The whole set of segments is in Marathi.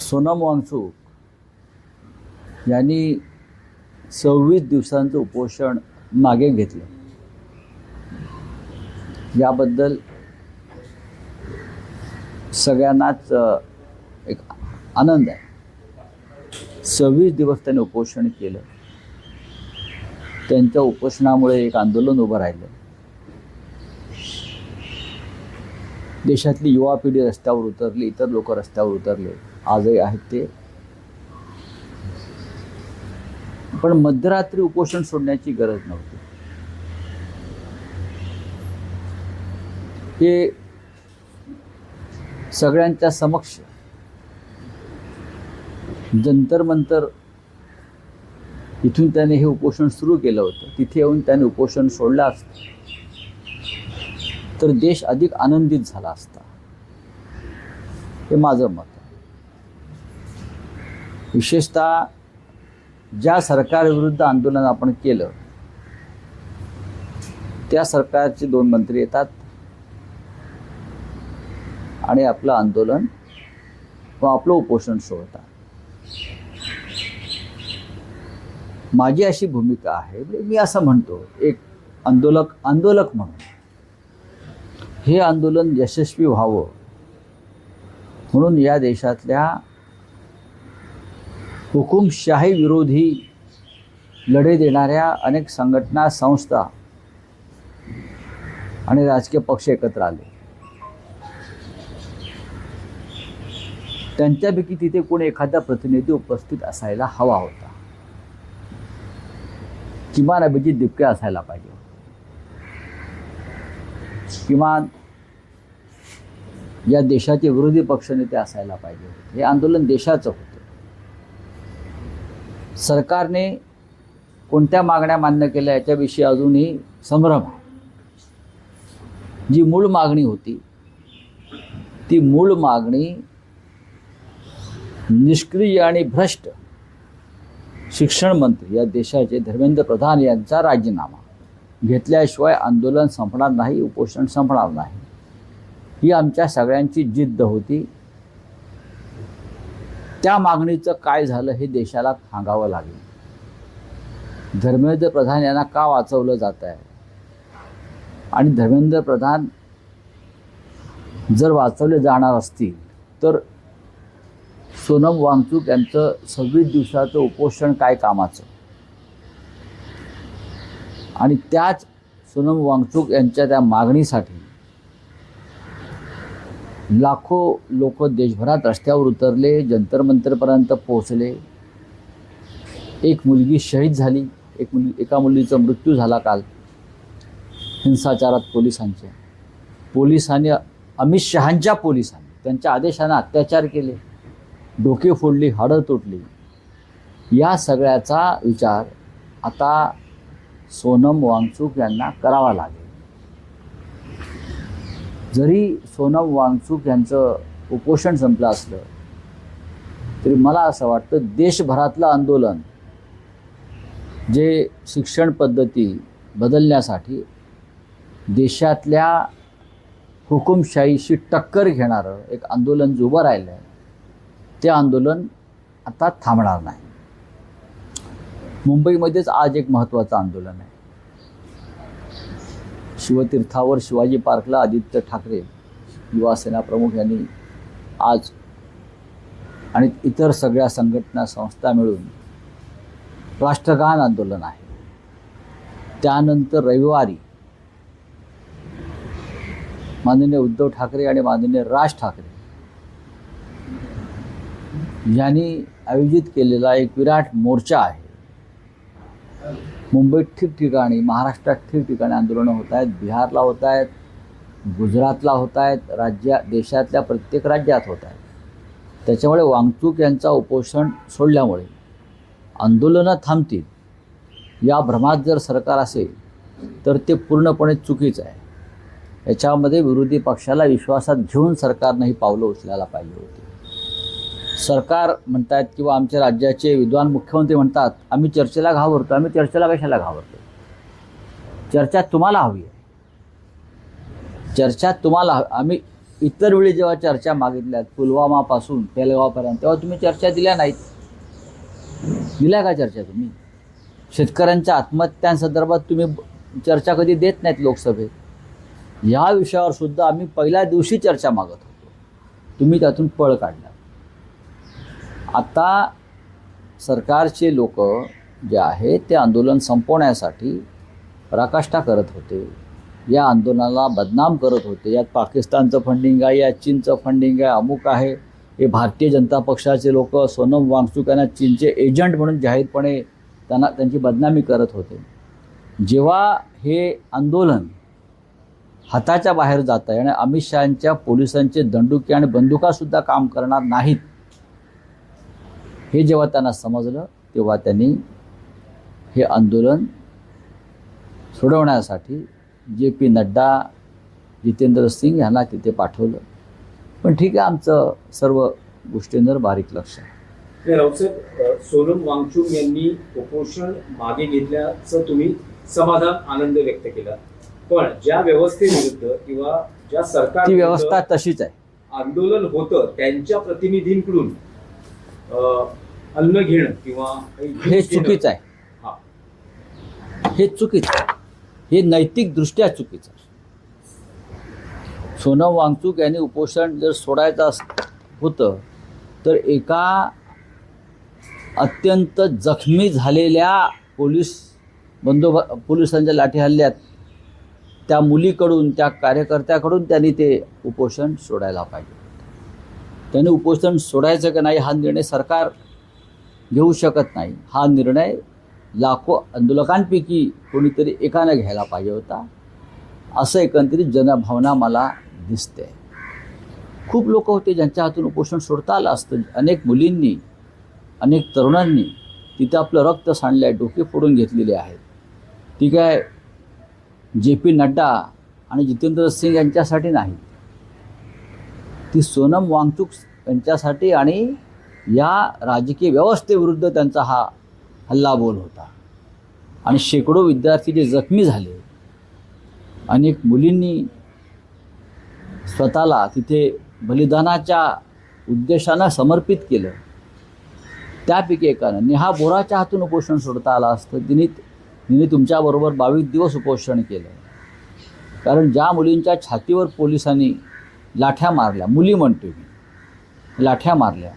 सोनम वांगचूक यांनी 26 दिवसांचं उपोषण मागे घेतलं. याबद्दल सगळ्यांनाच एक आनंद आहे. 26 दिवस त्यांनी उपोषण केलं. त्यांच्या उपोषणामुळे एक आंदोलन उभं राहिलं. देशातली युवा पिढी रस्त्यावर उतरली, इतर लोक रस्त्यावर उतरले, आजही आहेत ते. पण मध्यरात्री उपोषण सोडण्याची गरज नव्हती. हे सगळ्यांच्या समक्ष जंतर मंतर इथून त्याने हे उपोषण सुरू केलं होतं. तिथे येऊन त्याने उपोषण सोडलं असतं तर देश अधिक आनंदित झाला असता, हे माझं मत आहे. विशेषतः ज्या सरकारविरुद्ध आंदोलन आपण केलं त्या सरकारचे 2 मंत्री येतात आणि आपलं आंदोलन व आपलं उपोषण सोडतात. माझी अशी भूमिका आहे, मी असं म्हणतो, एक आंदोलक म्हणून हे आंदोलन यशस्वी व्हावं म्हणून या देशातल्या हुकुमशाही विरोधी लढे देणाऱ्या अनेक संघटना, संस्था आणि राजकीय पक्ष एकत्र आले. त्यांच्यापैकी तिथे कोणी एखादा प्रतिनिधी उपस्थित असायला हवा होता. किमान अभिजित दिपके असायला पाहिजे. किमान या देशाचे विरोधी पक्षनेते असायला पाहिजे. हे आंदोलन देशाचं होतं. सरकारने कोणत्या मागण्या मान्य केल्या याच्याविषयी अजूनही संभ्रम आहे. जी मूळ मागणी होती ती मूळ मागणी निष्क्रिय आणि भ्रष्ट शिक्षण मंत्री या देशाचे धर्मेंद्र प्रधान यांचा राजीनामा घेतल्याशिवाय आंदोलन संपणार नाही, उपोषण संपणार नाही, ही आमच्या सगळ्यांची जिद्द होती. त्या मागणीचं काय झालं हे देशाला सांगावं लागेल. धर्मेंद्र प्रधान यांना का वाचवलं जात आहे आणि धर्मेंद्र प्रधान जर वाचवले जाणार असतील तर सोनम वांगचूक यांचं 26 दिवसाचं उपोषण काय कामाचं. आणि त्याच सोनम वांगचूक यांच्या त्या मागणीसाठी लाखो लोक देशभरात रस्त्यावर उतरले, जंतर मंतरपर्यंत पोहोचले. एक मुलगी शहीद झाली, एका मुलीचा मृत्यू झाला काल हिंसाचारात पोलिसांनी अमित शहांच्या पोलिसांनी त्यांच्या आदेशाने अत्याचार केले, डोके फोडली, हाडं तुटली. या सगळ्याचा विचार आता सोनम वांगचूक यांना करावा लागेल. जरी सोनम वांगचूक यांचं उपोषण संपलं असलं तरी मला असं वाटतं देशभरातलं आंदोलन जे शिक्षण पद्धती बदलण्यासाठी देशातल्या हुकुमशाहीशी टक्कर घेणारं एक आंदोलन जे उभं राहिलं आहे ते आंदोलन आता थांबणार नाही. मुंबईमध्येच आज एक महत्त्वाचं आंदोलन आहे. शिवतीर्थावर शिवाजी पार्कला आदित्य ठाकरे युवासेना प्रमुख यांनी आज आणि इतर सगळ्या संघटना, संस्था मिळून राष्ट्रगान आंदोलन आहे. त्यानंतर रविवारी माननीय उद्धव ठाकरे आणि माननीय राज ठाकरे यांनी आयोजित केलेला एक विराट मोर्चा आहे. मुंबईत ठिकठिकाणी, महाराष्ट्रात ठिकठिकाणी आंदोलनं होत आहेत. बिहारला होत आहेत, गुजरातला होत आहेत, देशातल्या प्रत्येक राज्यात होत आहेत. त्याच्यामुळे वांगचूक यांचा उपोषण सोडल्यामुळे आंदोलनं थांबतील या भ्रमात जर सरकार असेल तर ते पूर्णपणे चुकीचं आहे. याच्यामध्ये विरोधी पक्षाला विश्वासात घेऊन सरकारनं ही पावलं उचलायला पाहिजे होती. सरकार म्हणतात किंवा आमच्या राज्याचे विद्वान मुख्यमंत्री म्हणतात आम्ही चर्चेला घाबरतो. आम्ही चर्चेला कशाला घाबरतो? चर्चा तुम्हाला हवी आहे. चर्चा तुम्हाला आम्ही इतर वेळी जेव्हा चर्चा मागितल्यात पुलवामापासून पेलगावपर्यंत, तेव्हा तुम्ही चर्चा दिल्या नाहीत. दिल्या का चर्चा तुम्ही? शेतकऱ्यांच्या आत्महत्यांसंदर्भात तुम्ही चर्चा कधी देत नाहीत लोकसभेत. या विषयावर सुद्धा आम्ही पहिल्या दिवशी चर्चा मागत होतो, तुम्ही त्यातून पळ काढला. आता सरकारचे लोक जे आहेत ते आंदोलन संपवण्यासाठी पराकाष्ठा करत होते, या आंदोलनाला बदनाम करत होते. यात पाकिस्तानचं फंडिंग आहे, यात चीनचं फंडिंग आहे, अमुक आहे. हे भारतीय जनता पक्षाचे लोक सोनम वांगचुक यांना चीनचे एजंट म्हणून जाहीरपणे त्यांची बदनामी करत होते. जेव्हा हे आंदोलन हाताच्या बाहेर जात आहे आणि अमित शहांच्या पोलिसांचे दंडुके आणि बंदुकासुद्धा काम करणार नाहीत, हे जेव्हा त्यांना समजलं, तेव्हा त्यांनी हे आंदोलन सोडवण्यासाठी JP नड्डा, जितेंद्र सिंग यांना तिथे पाठवलं. पण ठीक आहे, आमचं सर्व गोष्टींवर बारीक लक्ष आहे. रावसाहेब, सोनम वांगचुक यांनी उपोषण मागे घेतल्याचं तुम्ही समाधान, आनंद व्यक्त केला, पण ज्या व्यवस्थेविरुद्ध किंवा ज्या सरकार ती व्यवस्था तशीच आहे, आंदोलन होतं त्यांच्या प्रतिनिधींकडून अन्न घेणं किंवा हे चुकीचं आहे. हे चुकीचं आहे, हे नैतिकदृष्ट्या चुकीचं आहे. सोनम वांगचुक यांनी उपोषण जर सोडायचं होतं तर एका अत्यंत जखमी झालेल्या पोलिसांच्या लाठी हल्ल्यात त्या मुलीकडून, त्या कार्यकर्त्याकडून त्यांनी ते उपोषण सोडायला पाहिजे. त्यांनी उपोषण सोडायचं का नाही हा निर्णय सरकार घेऊ शकत नाही. हा निर्णय लाखो आंदोलकांपैकी कोणीतरी एकानं घ्यायला पाहिजे होता, असं एकंदरीत जनभावना मला दिसते. खूप लोक होते ज्यांच्या हातून उपोषण सोडता आलं असतं. अनेक मुलींनी, अनेक तरुणांनी तिथे आपलं रक्त सांडलं आहे, डोके फोडून घेतलेले आहेत. ठीक आहे, JP नड्डा आणि जितेंद्र सिंग यांच्यासाठी नाही, ती सोनम वांगचुक यांच्यासाठी आणि या राजकीय व्यवस्थेविरुद्ध त्यांचा हा हल्लाबोल होता. आणि शेकडो विद्यार्थी जे जखमी झाले, अनेक मुलींनी स्वतःला तिथे बलिदानाच्या उद्देशानं समर्पित केलं, त्यापैकी एकानं नेहा बोराच्या हातून उपोषण सोडता आलं असतं. तिने तुमच्याबरोबर 22 दिवस उपोषण केलं. कारण ज्या मुलींच्या छातीवर पोलिसांनी लाठ्या मारल्या, मुली म्हणतो मी, लाठ्या मारल्या,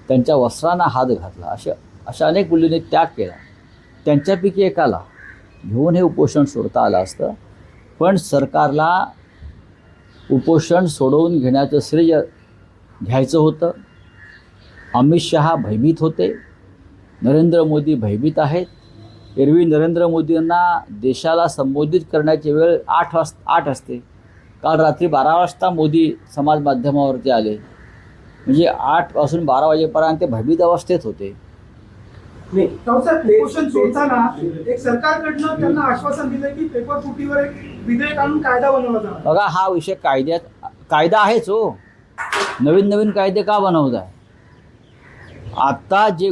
त्यांच्या वस्त्रांना हात घातला, अशा अनेक मुलींनी त्याग केला. त्यांच्यापैकी एकाला घेऊन हे उपोषण सोडता आलं असतं. पण सरकारला उपोषण सोडवून घेण्याचं श्रेय घ्यायचं होतं. अमित शहा भयभीत होते, नरेंद्र मोदी भयभीत आहेत. एरवी नरेंद्र मोदींना देशाला संबोधित करण्याची वेळ 8 असते. काल रात्री 12 वाजता मोदी समाज माध्यमावरती आले, म्हणजे 8 पासून 12 वाजेपर्यंत ते भयभीत अवस्थेत होते. उपोषण सोडताना एक सरकारकडनं त्यांना आश्वासन दिलं की पेपर फुटीवर एक विधेयक आणून कायदा बनवला जाणार. बघा, हा विषय कायदा आहेच हो. नवीन कायदे का बनवत आहे? आता जे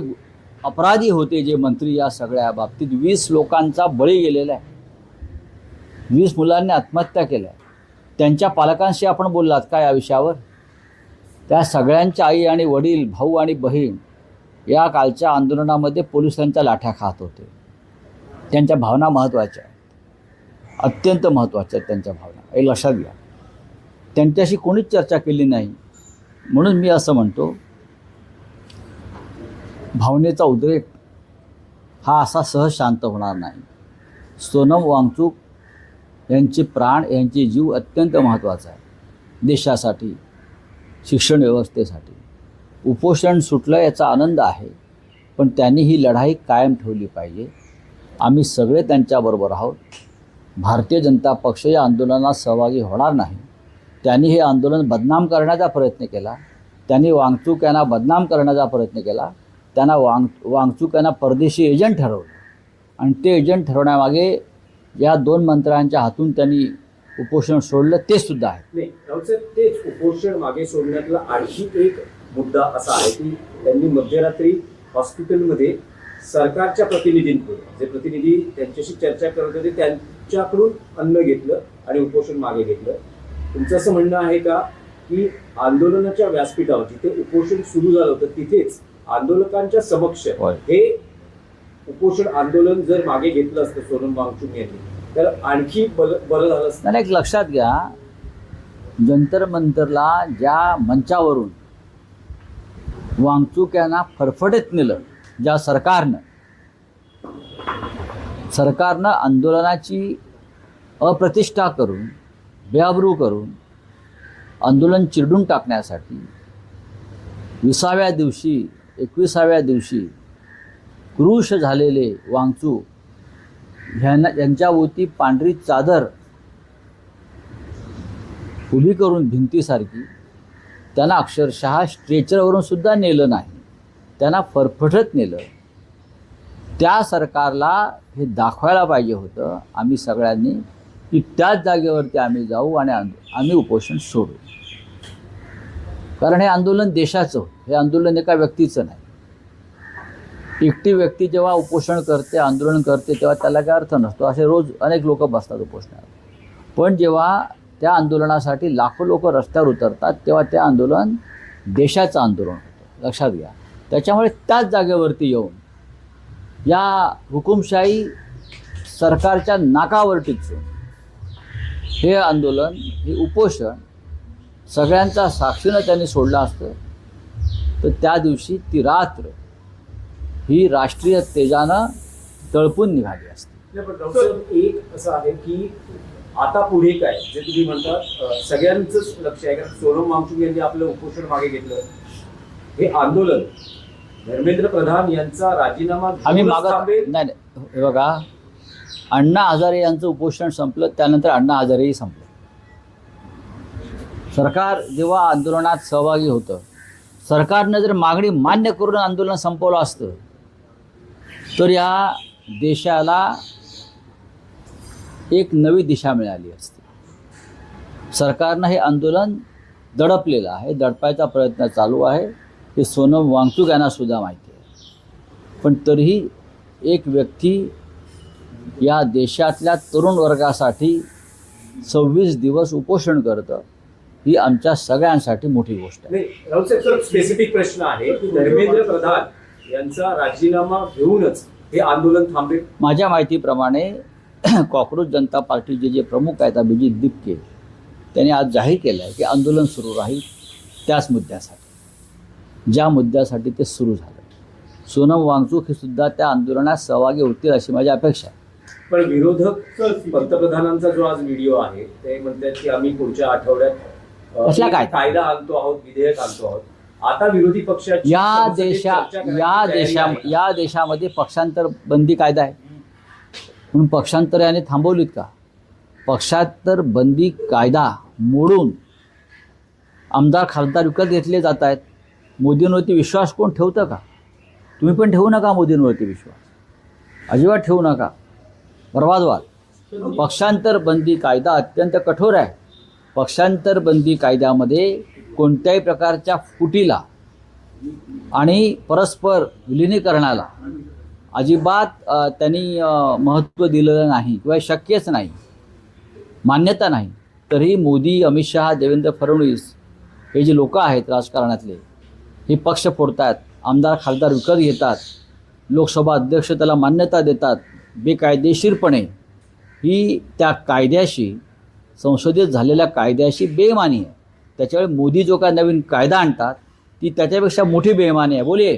अपराधी होते, जे मंत्री, या सगळ्या बाबतीत 20 लोकांचा बळी गेलेला आहे. 20 मुलांनी आत्महत्या केल्या. त्यांच्या पालकांशी आपण बोललात का या विषयावर? त्या सगळ्यांच्या आई आणि वडील, भाऊ आणि बहीण या कालच्या आंदोलनामध्ये पोलिसांच्या लाठ्या खात होते. त्यांच्या भावना महत्त्वाच्या आहेत, अत्यंत महत्त्वाच्या आहेत त्यांच्या भावना, हे लक्षात घ्या. त्यांच्याशी कोणीच चर्चा केली नाही. म्हणून मी असं म्हणतो, भावनेचा उद्रेक हा असा सहज शांत होणार नाही. सोनम वांगचुक यांचे प्राण, यांचे जीव अत्यंत महत्त्वाचा आहे देशासाठी, शिक्षण व्यवस्थेसाठी. उपोषण सुटलं याचा आनंद आहे, पण त्यांनी ही लढाई कायम ठेवली पाहिजे. आम्ही सगळे त्यांच्याबरोबर आहोत. भारतीय जनता पक्ष या आंदोलनात सहभागी होणार नाही. त्यांनी हे आंदोलन बदनाम करण्याचा प्रयत्न केला, त्यांनी वांगचुक यांना बदनाम करण्याचा प्रयत्न केला, त्यांना वांगचुक यांना परदेशी एजंट ठरवलं, आणि ते एजंट ठरवण्यामागे या 2 मंत्र्यांच्या हातून त्यांनी उपोषण सोडलं, ते सुद्धा आहे. नाही रावसाहेब, तेच उपोषण मागे सोडण्यातला आणखी एक मुद्दा असा आहे की त्यांनी मध्यरात्री हॉस्पिटलमध्ये सरकारच्या प्रतिनिधींकडून, जे प्रतिनिधी त्यांच्याशी चर्चा करत होते, त्यांच्याकडून अन्न घेतलं आणि उपोषण मागे घेतलं. तुमचं असं म्हणणं आहे का की आंदोलनाच्या व्यासपीठावर जिथे उपोषण सुरू झालं होतं तिथेच आंदोलकांच्या समक्ष होय. हे उपोषण आंदोलन जर मागे घेतलं असतं सोनम वांगचुक यांनी तर आणखी बरं झालं असतं. नाही, एक लक्षात घ्या, जंतर मंतरला ज्या मंचावरून वांगचूक यांना फरफटत नेलं, ज्या सरकारनं आंदोलनाची अप्रतिष्ठा करून, बेआबरू करून आंदोलन चिरडून टाकण्यासाठी 20व्या दिवशी 21व्या दिवशी क्रूश झालेले वांगचूक यांच्याभोवती पांढरी चादर उभी करून भिंतीसारखी त्यांना अक्षरशः स्ट्रेचरवरून सुद्धा नेलं नाही, त्यांना फरफटत नेलं. त्या सरकारला हे दाखवायला पाहिजे होतं आम्ही सगळ्यांनी की त्याच जागेवरती आम्ही जाऊ आणि आम्ही उपोषण सोडू. कारण हे आंदोलन देशाचं होतं, हे आंदोलन एका व्यक्तीचं नाही. एकटी व्यक्ती जेव्हा उपोषण करते, आंदोलन करते, तेव्हा त्याला काय अर्थ नसतो. असे रोज अनेक लोक बसतात उपोषणाला. पण जेव्हा त्या आंदोलनासाठी लाखो लोक रस्त्यावर उतरतात तेव्हा ते आंदोलन देशाचं आंदोलन होतं, लक्षात घ्या. त्याच्यामुळे त्याच जागेवरती येऊन या हुकुमशाही सरकारच्या नाकावर टिचून हे आंदोलन, हे उपोषण सगळ्यांचा साक्षीनं त्यांनी सोडलं असतं तर त्या दिवशी ती रात्र ही राष्ट्रीय तेजानं तळपून निघाली असते. नाही, पण राऊत साहेब, एक असं आहे की आता पुढे काय, जे तुम्ही म्हणतात सगळ्यांचंच लक्ष आहे. कारण सोनम वांगचुक यांनी आपलं उपोषण मागे घेतलं, हे आंदोलन धर्मेंद्र प्रधान यांचा राजीनामा आम्ही घेऊनच मागत थांबेल. नाही, हे बघा, अण्णा हजारे यांचं उपोषण संपलं, त्यानंतर अण्णा हजारेही संपलं. सरकार जेव्हा आंदोलनात सहभागी होतं, सरकारनं जर मागणी मान्य करून आंदोलन संपवलं असतं तर या देशाला एक नवी दिशा मिळाली असती. सरकारनं हे आंदोलन दडपलेलं आहे, दडपायचा प्रयत्न चालू आहे, हे सोनम वांगचुक यांना सुद्धा माहिती आहे. पण तरीही एक व्यक्ती या देशातल्या तरुण वर्गासाठी 26 दिवस उपोषण करतं, ही आमच्या सगळ्यांसाठी मोठी गोष्ट आहे. नाही, राऊत साहेब, स्पेसिफिक प्रश्न आहे की धर्मेंद्र प्रधान यांचा राजीनामा घेऊनच हे आंदोलन थांबेल. माझ्या माहितीप्रमाणे कॉक्रोच जनता पार्टीचे जे प्रमुख आहेत अभिजित दिपके, त्यांनी आज जाहीर केलं आहे की आंदोलन सुरू राहील त्याच मुद्द्यासाठी, ज्या मुद्द्यासाठी ते सुरू झालं. सोनम वांगचुक हे सुद्धा त्या आंदोलनात सहभागी होतील अशी माझी अपेक्षा आहे. पण विरोधक पंतप्रधानांचा जो आज व्हिडिओ आहे ते म्हणतात की आम्ही पुढच्या आठवड्यात कसला काय? कायदा आणतो आहोत, विधेयक आणतो आहोत. आता विरोधी पक्षाची संसदेत चर्चा करायची तयारी आहे. या देशामध्ये पक्षांतर बंदी कायदा आहे म्हणून पक्षांतर याने थांबवलीत का? पक्षांतर बंदी कायदा मोडून आमदार खासदार विकत घेतले जात आहेत. मोदींवरती विश्वास कोण ठेवतं का? तुम्ही पण ठेवू नका मोदींवरती विश्वास, अजिबात ठेवू नका, बर्बाद व्हाल. पक्षांतर बंदी कायदा अत्यंत कठोर आहे. पक्षांतर बंदी कायद्यामध्ये कोणत्याही प्रकारच्या फुटीला आणि परस्पर विलिनीकरणाला अजिबात त्यांनी महत्त्व दिलेलं नाही किंवा शक्यच नाही, मान्यता नाही. तरीही मोदी, अमित शहा, देवेंद्र फडणवीस हे जे लोक आहेत राजकारणातले, हे पक्ष फोडतात, आमदार खासदार विकत घेतात, लोकसभा अध्यक्ष त्याला मान्यता देतात बेकायदेशीरपणे. ही त्या कायद्याशी, संसदेत झालेल्या कायद्याशी बेईमानी आहे. त्याच्यामुळे मोदी जो काय नवीन कायदा आणतात ती त्याच्यापेक्षा मोठी बेईमानी आहे. बोलिये.